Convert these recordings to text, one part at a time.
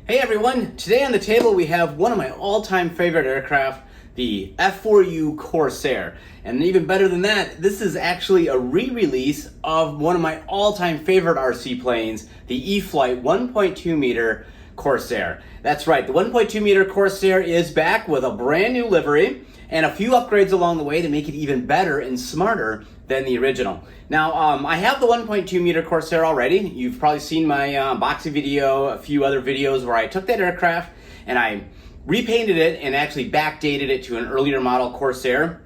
Hey everyone, today on the table we have one of my all-time favorite aircraft, the F4U Corsair. And even better than that, this is actually a re-release of one of my all-time favorite RC planes, the E-flite 1.2m Corsair. That's right, the 1.2m Corsair is back with a brand new livery and a few upgrades along the way to make it even better and smarter than the original. Now, I have the 1.2m Corsair already. You've probably seen my unboxing video, a few other videos where I took that aircraft and I repainted it and actually backdated it to an earlier model Corsair.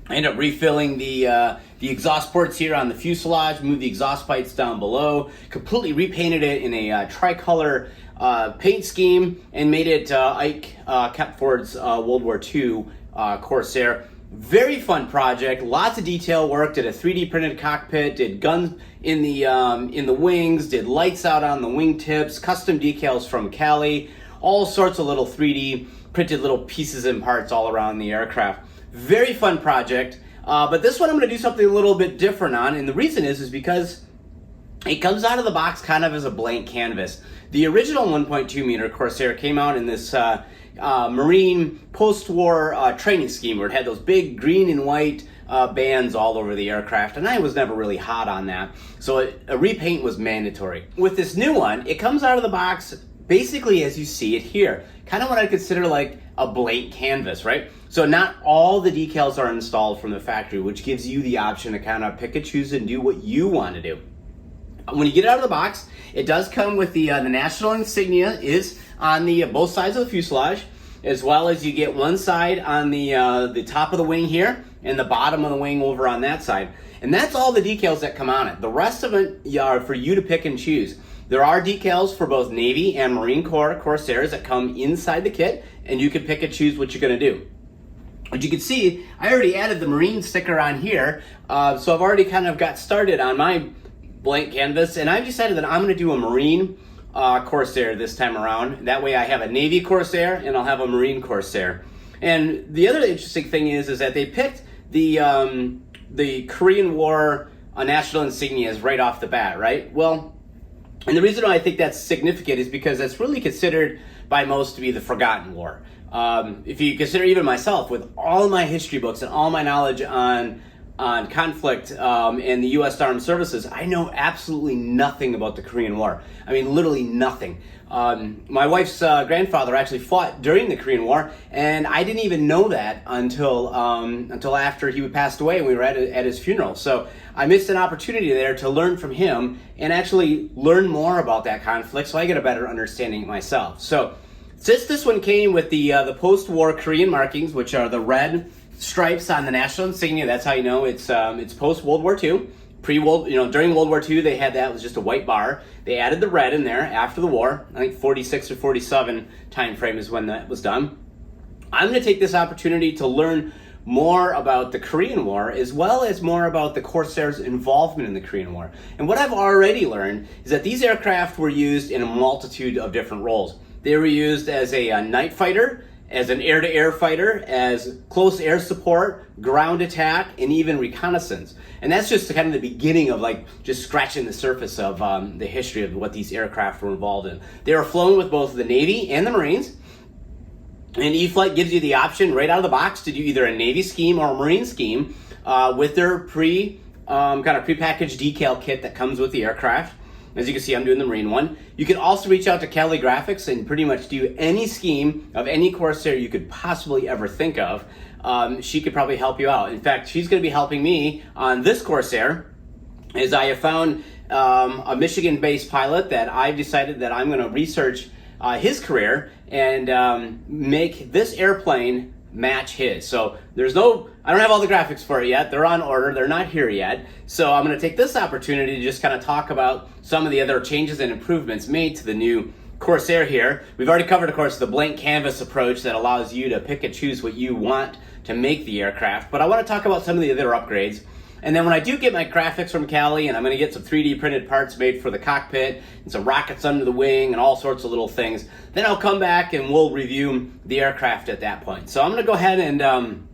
I ended up refilling the exhaust ports here on the fuselage, moved the exhaust pipes down below, completely repainted it in a tricolor paint scheme, and made it Ike Kepford's World War II Corsair. Very fun project, lots of detail work, did a 3D printed cockpit, did guns in the wings, did lights out on the wingtips, custom decals from Cali, all sorts of little 3D printed little pieces and parts all around the aircraft. Very fun project, but this one I'm going to do something a little bit different on, and the reason is because it comes out of the box kind of as a blank canvas. The original 1.2m Corsair came out in this Marine post-war training scheme where it had those big green and white bands all over the aircraft, and I was never really hot on that, so a repaint was mandatory. With this new one, it comes out of the box basically as you see it here, kind of what I consider like a blank canvas, right? So not all the decals are installed from the factory, which gives you the option to kind of pick and choose and do what you want to do. When you get it out of the box, it does come with the national insignia is on the both sides of the fuselage, as well as you get one side on the top of the wing here and the bottom of the wing over on that side. And that's all the decals that come on it. The rest of it are for you to pick and choose. There are decals for both Navy and Marine Corps Corsairs that come inside the kit, and you can pick and choose what you're going to do. As you can see, I already added the Marine sticker on here, so I've already kind of got started on my blank canvas, and I've decided that I'm going to do a Marine Corsair this time around. That way I have a Navy Corsair and I'll have a Marine Corsair. And the other interesting thing is that they picked the Korean War national insignias right off the bat, right? Well, and the reason why I think that's significant is because that's really considered by most to be the forgotten war. If you consider even myself, with all my history books and all my knowledge on conflict and the U.S. Armed Services, I know absolutely nothing about the Korean War. I mean, literally nothing. My wife's grandfather actually fought during the Korean War, and I didn't even know that until after he passed away and we were at his funeral. So I missed an opportunity there to learn from him and actually learn more about that conflict so I get a better understanding myself. So since this one came with the post-war Korean markings, which are the red stripes on the national insignia, that's how you know it's post World War II. During World War II they had that, it was just a white bar. They added the red in there after the war. I think 46 or 47 time frame is when that was done. I'm going to take this opportunity to learn more about the Korean War, as well as more about the Corsair's involvement in the Korean War. And what I've already learned is that these aircraft were used in a multitude of different roles. They were used as a night fighter, as an air-to-air fighter, as close air support, ground attack, and even reconnaissance. And that's just kind of the beginning of like just scratching the surface of the history of what these aircraft were involved in. They were flown with both the Navy and the Marines. And E-flite gives you the option right out of the box to do either a Navy scheme or a Marine scheme with their kind of prepackaged decal kit that comes with the aircraft. As you can see, I'm doing the Marine one. You can also reach out to Cali Graphics and pretty much do any scheme of any Corsair you could possibly ever think of. She could probably help you out. In fact, she's going to be helping me on this Corsair, as I have found a Michigan-based pilot that I've decided that I'm going to research his career and make this airplane match his. So I don't have all the graphics for it yet. They're on order. They're not here yet. So I'm going to take this opportunity to just kind of talk about some of the other changes and improvements made to the new Corsair here. We've already covered, of course, the blank canvas approach that allows you to pick and choose what you want to make the aircraft. But I want to talk about some of the other upgrades. And then when I do get my graphics from Cali, and I'm going to get some 3D printed parts made for the cockpit and some rockets under the wing and all sorts of little things, then I'll come back and we'll review the aircraft at that point. So I'm going to go ahead and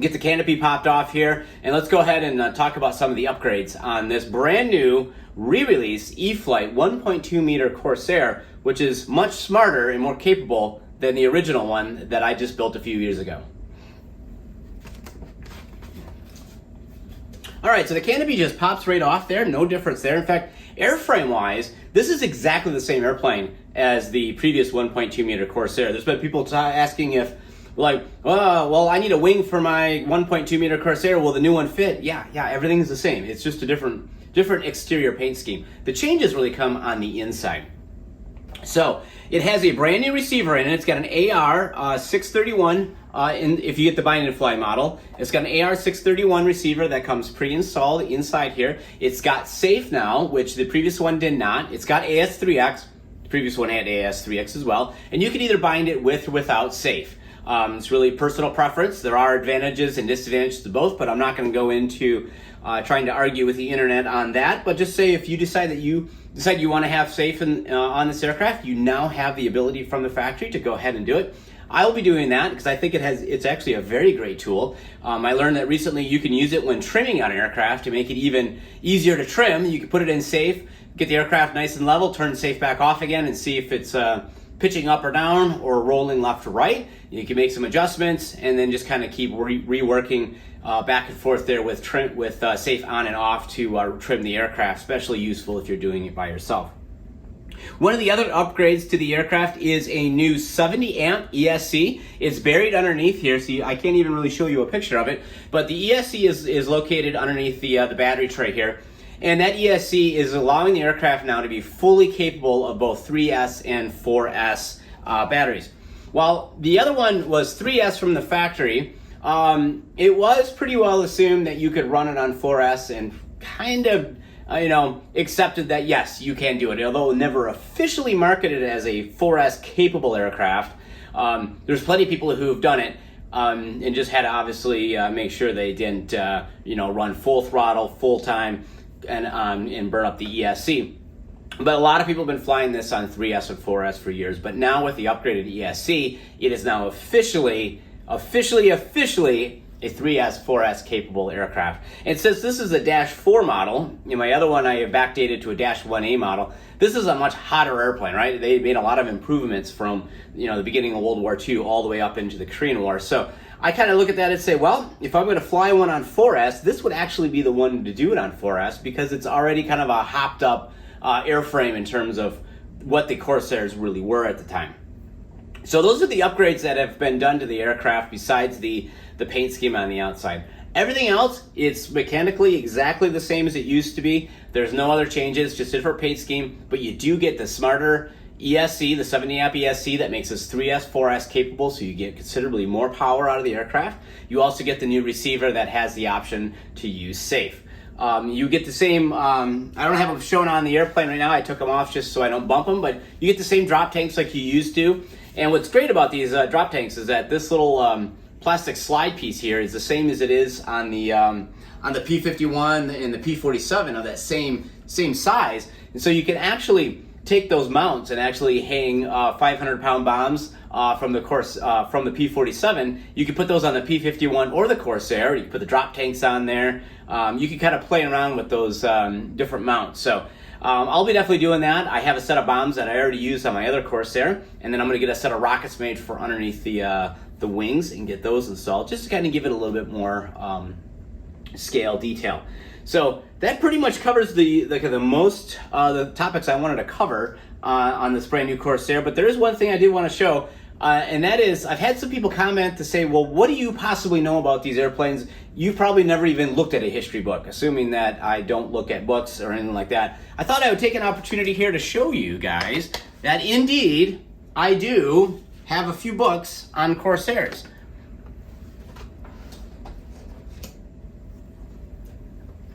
get the canopy popped off here, and let's go ahead and talk about some of the upgrades on this brand new re-release E-flite 1.2m Corsair which is much smarter and more capable than the original one that I just built a few years ago. All right, so the canopy just pops right off there, no difference there. In fact, airframe-wise, this is exactly the same airplane as the previous 1.2 meter Corsair. There's been people asking if, like, oh, well, I need a wing for my 1.2 meter Corsair. Will the new one fit? Yeah, everything's the same. It's just a different exterior paint scheme. The changes really come on the inside. So it has a brand new receiver in it. It's got an AR631. If you get the bind and fly model, it's got an AR631 receiver that comes pre-installed inside here. It's got safe now, which the previous one did not. It's got AS3X. The previous one had AS3X as well. And you can either bind it with or without safe. It's really personal preference. There are advantages and disadvantages to both, but I'm not going to go into trying to argue with the internet on that. But just say if you decide that you want to have safe on this aircraft, you now have the ability from the factory to go ahead and do it. I'll be doing that because I think it's actually a very great tool. I learned that recently you can use it when trimming on an aircraft to make it even easier to trim. You can put it in safe, get the aircraft nice and level, turn safe back off again, and see if it's pitching up or down or rolling left or right. You can make some adjustments and then just kind of keep reworking back and forth there with safe on and off to trim the aircraft, especially useful if you're doing it by yourself. One of the other upgrades to the aircraft is a new 70 amp ESC. It's buried underneath here, so I can't even really show you a picture of it, but the ESC is located underneath the battery tray here. And that ESC is allowing the aircraft now to be fully capable of both 3S and 4S batteries. While the other one was 3S from the factory, it was pretty well assumed that you could run it on 4S and kind of accepted that yes, you can do it. Although never officially marketed as a 4S capable aircraft, there's plenty of people who have done it and just had to obviously make sure they didn't run full throttle, full time, and burn up the ESC. But a lot of people have been flying this on 3S and 4S for years. But now with the upgraded ESC, it is now officially a 3S, 4S capable aircraft. And since this is a -4 model, in my other one I have backdated to a -1A model, this is a much hotter airplane, right? They made a lot of improvements from the beginning of World War II all the way up into the Korean War. So I kind of look at that and say, well, if I'm going to fly one on 4S, this would actually be the one to do it on 4S because it's already kind of a hopped up airframe in terms of what the Corsairs really were at the time. So those are the upgrades that have been done to the aircraft besides the paint scheme on the outside. Everything else, it's mechanically exactly the same as it used to be. There's no other changes, just a different paint scheme, but you do get the smarter ESC, the 70 amp ESC that makes us 3S, 4S capable, so you get considerably more power out of the aircraft. You also get the new receiver that has the option to use safe. You get the same, I don't have them shown on the airplane right now, I took them off just so I don't bump them, but you get the same drop tanks like you used to. And what's great about these drop tanks is that this little plastic slide piece here is the same as it is on the P-51 and the P-47 of that same size. And so you can actually take those mounts and actually hang 500-pound bombs from the P-47. You can put those on the P-51 or the Corsair. You can put the drop tanks on there. You can kind of play around with those different mounts. So I'll be definitely doing that. I have a set of bombs that I already used on my other Corsair, and then I'm going to get a set of rockets made for underneath the wings and get those installed, just to kind of give it a little bit more scale detail. So that pretty much covers the topics I wanted to cover on this brand new Corsair. But there is one thing I did want to show, and that is I've had some people comment to say, well, what do you possibly know about these airplanes? You've probably never even looked at a history book, assuming that I don't look at books or anything like that. I thought I would take an opportunity here to show you guys that indeed I do have a few books on Corsairs.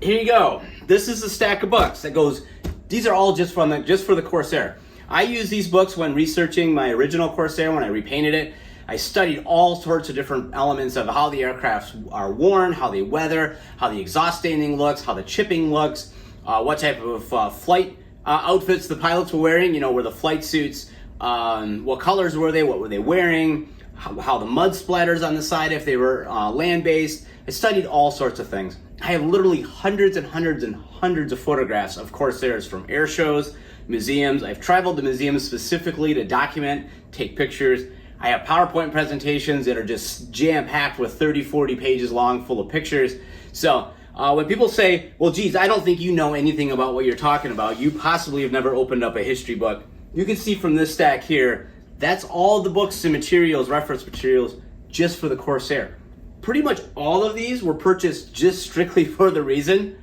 Here you go. This is a stack of books that goes, these are all just for the Corsair. I use these books when researching my original Corsair, when I repainted it. I studied all sorts of different elements of how the aircrafts are worn, how they weather, how the exhaust staining looks, how the chipping looks, what type of flight outfits the pilots were wearing, were the flight suits, what colors were they, what were they wearing, how the mud splatters on the side if they were land-based. I studied all sorts of things. I have literally hundreds and hundreds and hundreds of photographs of Corsairs from air shows, museums. I've traveled to museums specifically to document, take pictures. I have PowerPoint presentations that are just jam-packed with 30, 40 pages long full of pictures. So when people say, well, geez, I don't think you know anything about what you're talking about, you possibly have never opened up a history book, you can see from this stack here, that's all the books and materials, reference materials, just for the Corsair. Pretty much all of these were purchased just strictly for the reason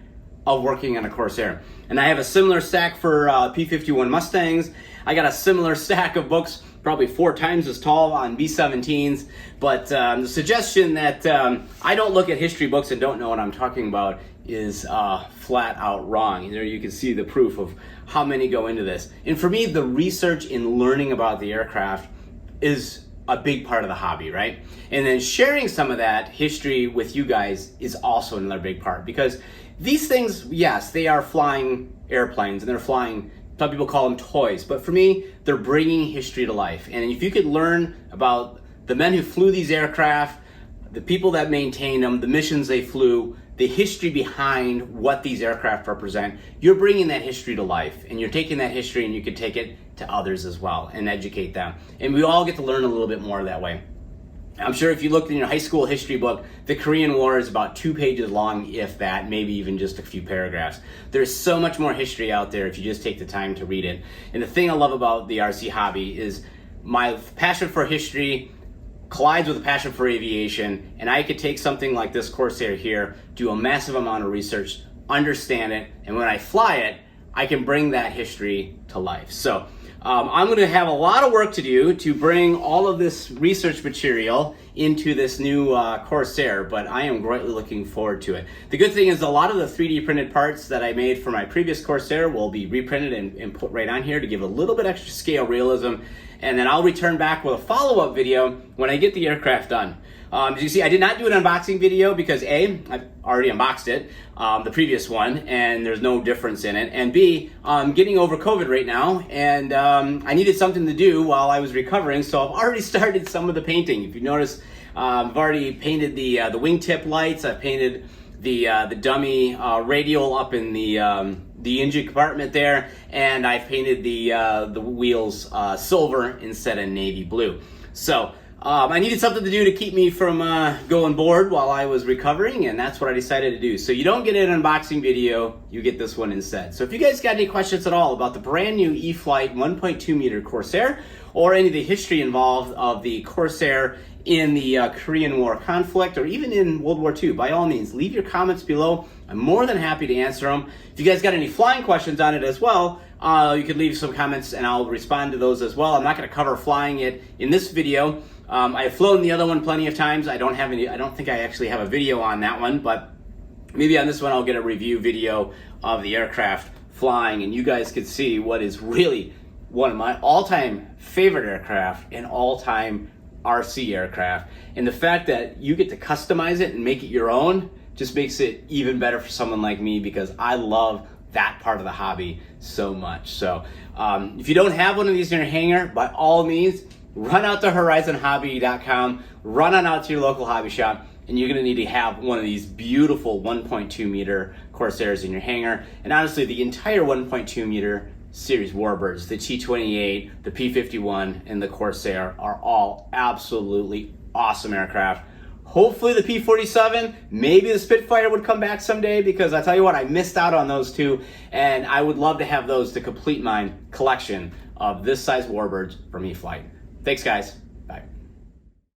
of working on a Corsair. And I have a similar stack for P-51 Mustangs. I got a similar stack of books, probably 4 times as tall, on B-17s. But the suggestion that I don't look at history books and don't know what I'm talking about is flat out wrong. There you can see the proof of how many go into this. And for me, the research in learning about the aircraft is a big part of the hobby, right? And then sharing some of that history with you guys is also another big part, because these things, yes, they are flying airplanes and they're flying, some people call them toys, but for me, they're bringing history to life. And if you could learn about the men who flew these aircraft, the people that maintained them, the missions they flew, the history behind what these aircraft represent, you're bringing that history to life, and you're taking that history and you can take it to others as well and educate them. And we all get to learn a little bit more that way. I'm sure if you looked in your high school history book, the Korean War is about 2 pages long, if that, maybe even just a few paragraphs. There's so much more history out there if you just take the time to read it. And the thing I love about the RC hobby is my passion for history collides with a passion for aviation, and I could take something like this Corsair here, do a massive amount of research, understand it, and when I fly it, I can bring that history to life. So I'm going to have a lot of work to do to bring all of this research material into this new Corsair, but I am greatly looking forward to it. The good thing is a lot of the 3D printed parts that I made for my previous Corsair will be reprinted and put right on here to give a little bit extra scale realism, and then I'll return back with a follow-up video when I get the aircraft done. As you see, I did not do an unboxing video because A, I've already unboxed it, the previous one, and there's no difference in it, and B, I'm getting over COVID right now, and I needed something to do while I was recovering, so I've already started some of the painting. If you notice, I've already painted the wingtip lights, I've painted the dummy radial up in the engine compartment there, and I've painted the wheels silver instead of navy blue. So I needed something to do to keep me from going bored while I was recovering, and that's what I decided to do. So you don't get an unboxing video, you get this one instead. So if you guys got any questions at all about the brand new E-flite 1.2 m Corsair, or any of the history involved of the Corsair in the Korean War conflict, or even in World War II, by all means, leave your comments below. I'm more than happy to answer them. If you guys got any flying questions on it as well, you could leave some comments and I'll respond to those as well. I'm not going to cover flying it in this video. I've flown the other one plenty of times. I don't think I actually have a video on that one, but maybe on this one I'll get a review video of the aircraft flying, and you guys could see what is really one of my all-time favorite aircraft and all-time RC aircraft. And the fact that you get to customize it and make it your own just makes it even better for someone like me, because I love that part of the hobby so much. So if you don't have one of these in your hangar, by all means, run out to horizonhobby.com, run on out to your local hobby shop, and you're gonna need to have one of these beautiful 1.2 m Corsairs in your hangar. And honestly, the entire 1.2 m series warbirds, the T-28, the P-51, and the Corsair are all absolutely awesome aircraft. Hopefully the P-47, maybe the Spitfire would come back someday, because I tell you what, I missed out on those two, and I would love to have those to complete my collection of this size warbirds from E-flite. Thanks, guys.